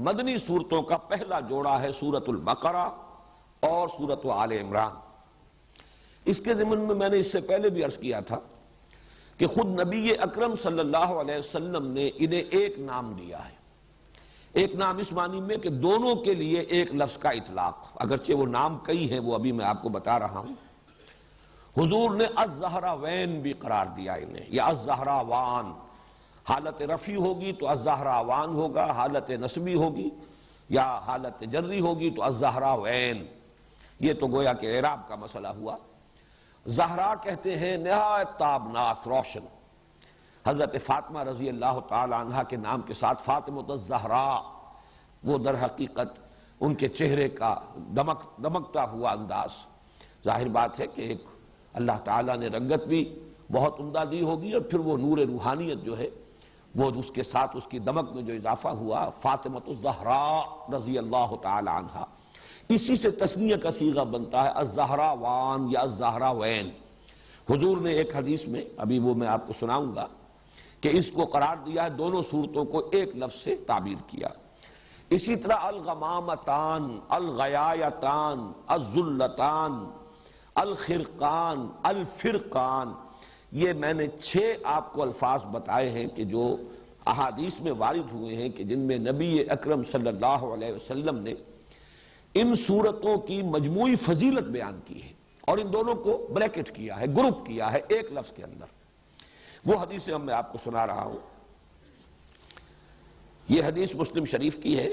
مدنی صورتوں کا پہلا جوڑا ہے سورۃ البقرہ اور سورۃ آل عمران۔ اس کے ضمن میں نے اس سے پہلے بھی عرض کیا تھا کہ خود نبی اکرم صلی اللہ علیہ وسلم نے انہیں ایک نام دیا ہے، ایک نام اس معنی میں کہ دونوں کے لیے ایک لفظ کا اطلاق، اگرچہ وہ نام کئی ہیں وہ ابھی میں آپ کو بتا رہا ہوں۔ حضور نے الزہراوین بھی قرار دیا انہیں، یا الزہراوان، حالت رفعی ہوگی تو الزہراوان ہوگا، حالت نصبی ہوگی یا حالت جری ہوگی تو الزہراوین۔ یہ تو گویا کہ اعراب کا مسئلہ ہوا۔ زہرا کہتے ہیں نہایت تابناک، روشن۔ حضرت فاطمہ رضی اللہ تعالی عنہ کے نام کے ساتھ فاطمۃ الزہراء، وہ در حقیقت ان کے چہرے کا دمکتا ہوا انداز، ظاہر بات ہے کہ ایک اللہ تعالیٰ نے رنگت بھی بہت عمدہ دی ہوگی، اور پھر وہ نور روحانیت جو ہے وہ اس کے ساتھ اس کی دمک میں جو اضافہ ہوا، فاطمۃ الزہراء رضی اللہ تعالی عنہ، اسی سے تثنیہ کا صیغہ بنتا ہے الزہراوان یا الزہراوین۔ حضور نے ایک حدیث میں، ابھی وہ میں آپ کو سناؤں گا، کہ اس کو قرار دیا ہے، دونوں صورتوں کو ایک لفظ سے تعبیر کیا۔ اسی طرح الغمامتان، الغیایتان، الذلتان، الخرقان، الفرقان، یہ میں نے 6 آپ کو الفاظ بتائے ہیں کہ جو احادیث میں وارد ہوئے ہیں کہ جن میں نبی اکرم صلی اللہ علیہ وسلم نے ان صورتوں کی مجموعی فضیلت بیان کی ہے، اور ان دونوں کو بریکٹ کیا ہے، گروپ کیا ہے ایک لفظ کے اندر۔ وہ حدیث میں آپ کو سنا رہا ہوں۔ یہ حدیث مسلم شریف کی ہے،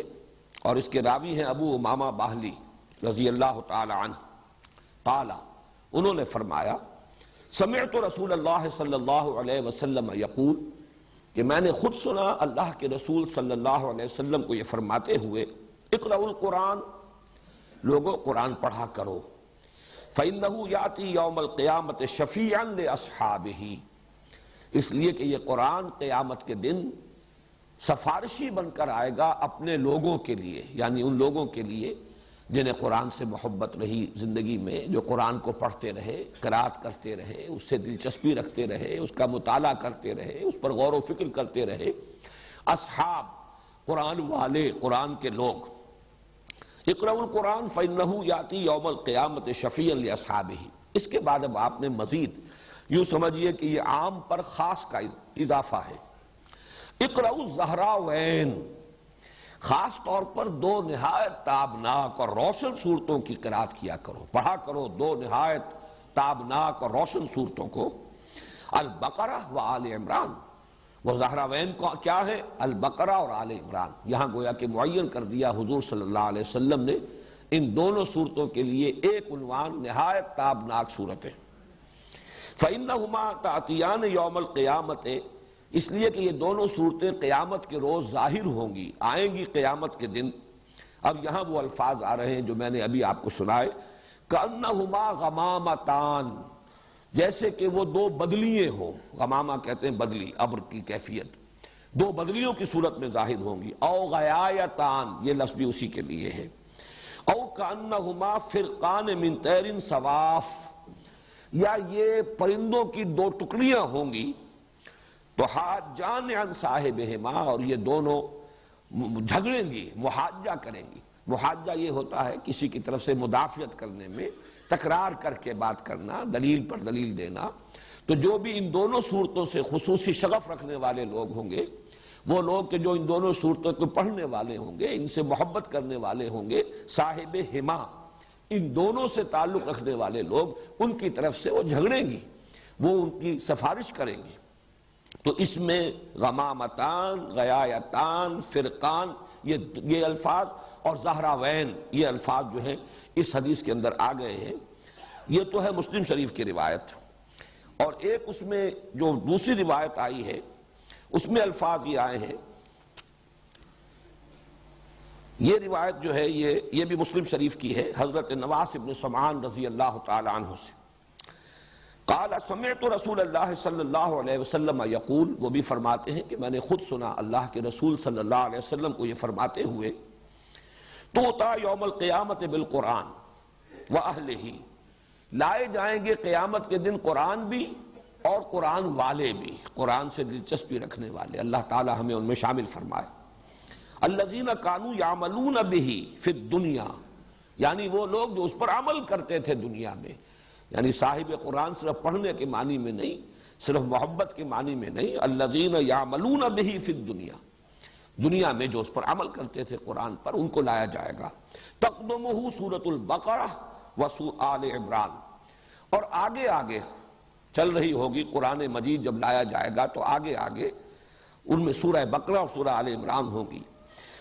اور اس کے راوی ہیں ابو امامہ باہلی رضی اللہ تعالی عنہ۔ قال، انہوں نے فرمایا، سمعت رسول اللہ صلی اللہ علیہ وسلم یقول، کہ میں نے خود سنا اللہ کے رسول صلی اللہ علیہ وسلم کو یہ فرماتے ہوئے، اقرأوا القرآن، لوگوں قرآن پڑھا کرو، فإنہ یأتی یوم القیامت شفیعا لأصحابہ، اس لیے کہ یہ قرآن قیامت کے دن سفارشی بن کر آئے گا اپنے لوگوں کے لیے، یعنی ان لوگوں کے لیے جنہیں قرآن سے محبت رہی زندگی میں، جو قرآن کو پڑھتے رہے، قرات کرتے رہے، اس سے دلچسپی رکھتے رہے، اس کا مطالعہ کرتے رہے، اس پر غور و فکر کرتے رہے۔ اصحاب، قرآن والے، قرآن کے لوگ۔ اقرأوا القرآن فإنہ یأتی یوم القیامت شفیعا لأصحابہ۔ اس کے بعد اب آپ نے مزید یوں سمجھیے کہ یہ عام پر خاص کا اضافہ ہے۔ اقرأوا الزہراوین، خاص طور پر 2 نہایت تابناک اور روشن صورتوں کی قرات کیا کرو، پڑھا کرو 2 نہایت تابناک اور روشن صورتوں کو، البقرہ و آل عمران۔ وہ زہراوین کیا ہے؟ البقرہ اور آل عمران۔ یہاں گویا کہ معین کر دیا حضور صلی اللہ علیہ وسلم نے ان دونوں صورتوں کے لیے ایک عنوان، نہایت تابناک صورتیں۔ فَإِنَّهُمَا تَأْتِيَانِ يَوْمَ الْقِيَامَةِ، اس لیے کہ یہ دونوں صورتیں قیامت کے روز ظاہر ہوں گی، آئیں گی قیامت کے دن۔ اب یہاں وہ الفاظ آ رہے ہیں جو میں نے ابھی آپ کو سنائے، كَأَنَّهُمَا غَمَامَتَانِ، جیسے کہ وہ 2 بدلیے ہوں۔ غمامہ کہتے ہیں بدلی، ابر کی کیفیت، 2 بدلیوں کی صورت میں ظاہر ہوں گی۔ او غیایتان، یہ لفظ بھی اسی کے لیے ہے۔ او كَأَنَّهُمَا فِرْقَانِ مِنْ طَيْرٍ صَوَافٍ، یا یہ پرندوں کی 2 ٹکڑیاں ہوں گی، تو حاجان عن صاحبہما، اور یہ دونوں جھگڑیں گی، محاجہ کریں گی۔ محاجہ یہ ہوتا ہے کسی کی طرف سے مدافعت کرنے میں، تکرار کر کے بات کرنا، دلیل پر دلیل دینا۔ تو جو بھی ان دونوں صورتوں سے خصوصی شغف رکھنے والے لوگ ہوں گے، وہ لوگ کہ جو ان دونوں صورتوں کو پڑھنے والے ہوں گے، ان سے محبت کرنے والے ہوں گے، صاحب ہما، ان دونوں سے تعلق رکھنے والے لوگ، ان کی طرف سے وہ جھگڑیں گی، وہ ان کی سفارش کریں گے۔ تو اس میں غمامتان، غیایتان، فرقان، یہ الفاظ، اور زہراوین، یہ الفاظ جو ہیں اس حدیث کے اندر آ گئے ہیں۔ یہ تو ہے مسلم شریف کی روایت، اور ایک اس میں جو دوسری روایت آئی ہے اس میں الفاظ یہ آئے ہیں۔ یہ روایت جو ہے یہ بھی مسلم شریف کی ہے، حضرت نواس بن سمعان رضی اللہ تعالی عنہ سے۔ قال سمعت رسول اللہ صلی اللہ علیہ وسلم یقول، وہ بھی فرماتے ہیں کہ میں نے خود سنا اللہ کے رسول صلی اللہ علیہ وسلم کو یہ فرماتے ہوئے، توطا یوم القیامت بالقرآن واہلہ، لائے جائیں گے قیامت کے دن قرآن بھی اور قرآن والے بھی، قرآن سے دلچسپی رکھنے والے، اللہ تعالی ہمیں ان میں شامل فرمائے۔ الذین کانوا یعملون بہ فی الدنیا، یعنی وہ لوگ جو اس پر عمل کرتے تھے دنیا میں، یعنی صاحب قرآن صرف پڑھنے کے معنی میں نہیں، صرف محبت کے معنی میں نہیں، الذین یعملون بہ فی الدنیا، دنیا میں جو اس پر عمل کرتے تھے قرآن پر، ان کو لایا جائے گا۔ تقدمہ سورۃ البقرہ و آل عمران، اور آگے آگے چل رہی ہوگی قرآن مجید جب لایا جائے گا تو آگے آگے ان میں سورہ بقرہ اور سورہ آل عمران ہوگی۔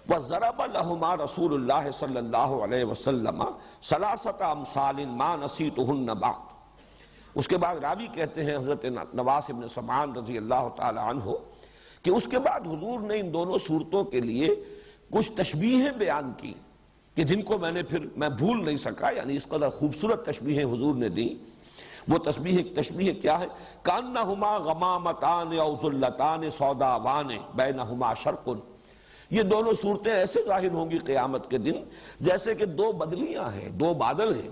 وَضَرَبَ لَهُمَا رَسُولُ اللَّهِ صلی اللہ علیہ وسلم ثلاثۃ امثال ما نسیتهن بعد۔ اس کے بعد راوی کہتے ہیں حضرت نواس بن سمعان رضی اللہ تعالی عنہ کہ اس کے بعد حضور نے ان دونوں صورتوں کے لیے کچھ تشبیہیں بیان کی کہ جن کو میں بھول نہیں سکا، یعنی اس قدر خوبصورت تشبیہیں حضور نے دی۔ وہ تشبیہ کیا ہے؟ کانہما غمامتان او ظلتان سوداوان بینہما شرق، یہ دونوں صورتیں ایسے ظاہر ہوں گی قیامت کے دن جیسے کہ دو بدلیاں ہیں، دو بادل ہیں،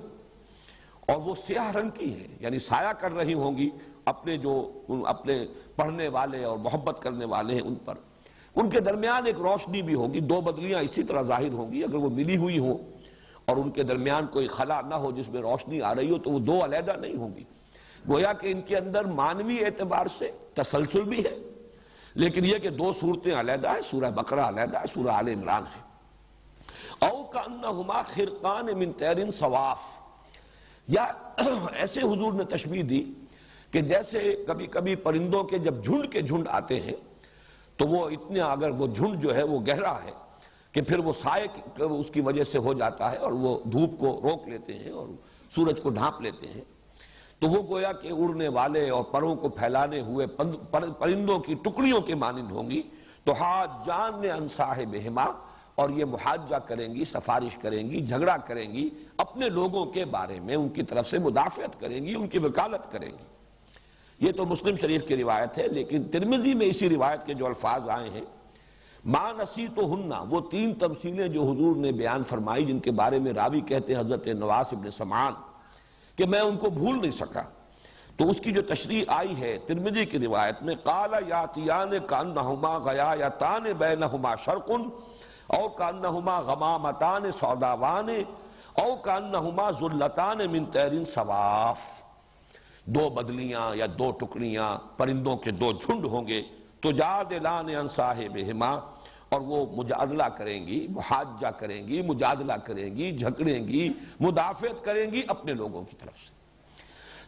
اور وہ سیاہ رنگ کی ہیں، یعنی سایہ کر رہی ہوں گی اپنے پڑھنے والے اور محبت کرنے والے ہیں ان پر۔ ان کے درمیان ایک روشنی بھی ہوگی، دو بدلیاں اسی طرح ظاہر ہوں گی، اگر وہ ملی ہوئی ہوں اور ان کے درمیان کوئی خلا نہ ہو جس میں روشنی آ رہی ہو تو وہ دو علیحدہ نہیں ہوں گی۔ گویا کہ ان کے اندر معنوی اعتبار سے تسلسل بھی ہے، لیکن یہ کہ دو صورتیں علیحدہ ہیں، سورہ بقرہ علیحدہ ہے، سورہ آل عمران ہے۔ او کانہما خرقان من طیر صواف، یا ایسے حضور نے تشبیہ دی کہ جیسے کبھی کبھی پرندوں کے جب جھنڈ کے جھنڈ آتے ہیں تو وہ اتنا، اگر وہ جھنڈ جو ہے وہ گہرا ہے کہ پھر وہ سائے اس کی وجہ سے ہو جاتا ہے اور وہ دھوپ کو روک لیتے ہیں اور سورج کو ڈھانپ لیتے ہیں، تو وہ گویا کہ اڑنے والے اور پروں کو پھیلانے ہوئے پرندوں کی ٹکڑیوں کے مانند ہوں گی۔ تو حاجان عن صاحبہما، اور یہ محاجہ کریں گی، سفارش کریں گی، جھگڑا کریں گی اپنے لوگوں کے بارے میں، ان کی طرف سے مدافعت کریں گی، ان کی وکالت کریں گی۔ یہ تو مسلم شریف کی روایت ہے، لیکن ترمذی میں اسی روایت کے جو الفاظ آئے ہیں، ما نسیتہن، وہ تین تمثیلیں جو حضور نے بیان فرمائی جن کے بارے میں راوی کہتے ہیں حضرت نواس بن سمعان کہ میں ان کو بھول نہیں سکا، تو اس کی جو تشریح آئی ہے ترمذی کی روایت میں، قال یاتیان کانہما غیایتان بینہما شرق او کانہما غمامتان سوداوان او کانہما ظلتان من طیر صواف، دو بدلیاں یا دو ٹکڑیاں پرندوں کے دو جھنڈ ہوں گے، تجادلان عن صاحبہما، اور وہ مجادلہ کریں گی، محاجہ کریں گی، مجادلہ کریں گی، جھگڑیں گی، مدافعت کریں گی اپنے لوگوں کی طرف سے۔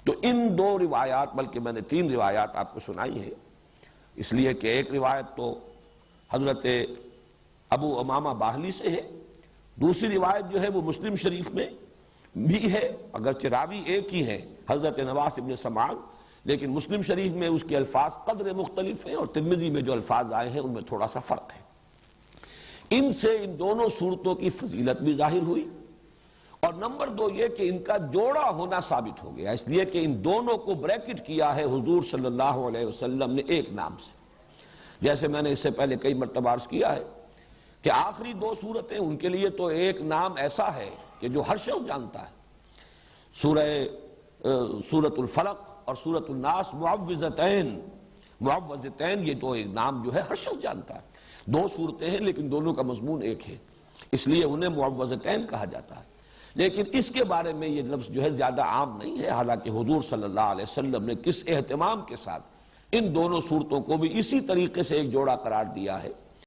تو ان دو روایات، بلکہ میں نے تین روایات آپ کو سنائی ہیں، اس لیے کہ ایک روایت تو حضرت ابو امامہ باہلی سے ہے، دوسری روایت جو ہے وہ مسلم شریف میں بھی ہے، اگرچہ راوی ایک ہی ہے حضرت نواس بن سمعان، لیکن مسلم شریف میں اس کے الفاظ قدر مختلف ہیں اور ترمذی میں جو الفاظ آئے ہیں ان میں تھوڑا سا فرق ہے۔ ان سے ان دونوں صورتوں کی فضیلت بھی ظاہر ہوئی، اور نمبر دو یہ کہ ان کا جوڑا ہونا ثابت ہو گیا، اس لیے کہ ان دونوں کو بریکٹ کیا ہے حضور صلی اللہ علیہ وسلم نے ایک نام سے، جیسے میں نے اس سے پہلے کئی مرتبہ عرض کیا ہے کہ آخری دو صورتیں ان کے لیے تو ایک نام ایسا ہے کہ جو ہر شخص جانتا ہے، سورۃ الفلق اور سورۃ الناس معوذتین، یہ تو ایک نام جو ہے ہر شخص جانتا ہے، دو صورتیں ہیں لیکن دونوں کا مضمون ایک ہے، اس لیے انہیں معوذتین کہا جاتا ہے، لیکن اس کے بارے میں یہ لفظ جو ہے زیادہ عام نہیں ہے، حالانکہ حضور صلی اللہ علیہ وسلم نے کس اہتمام کے ساتھ ان دونوں صورتوں کو بھی اسی طریقے سے ایک جوڑا قرار دیا ہے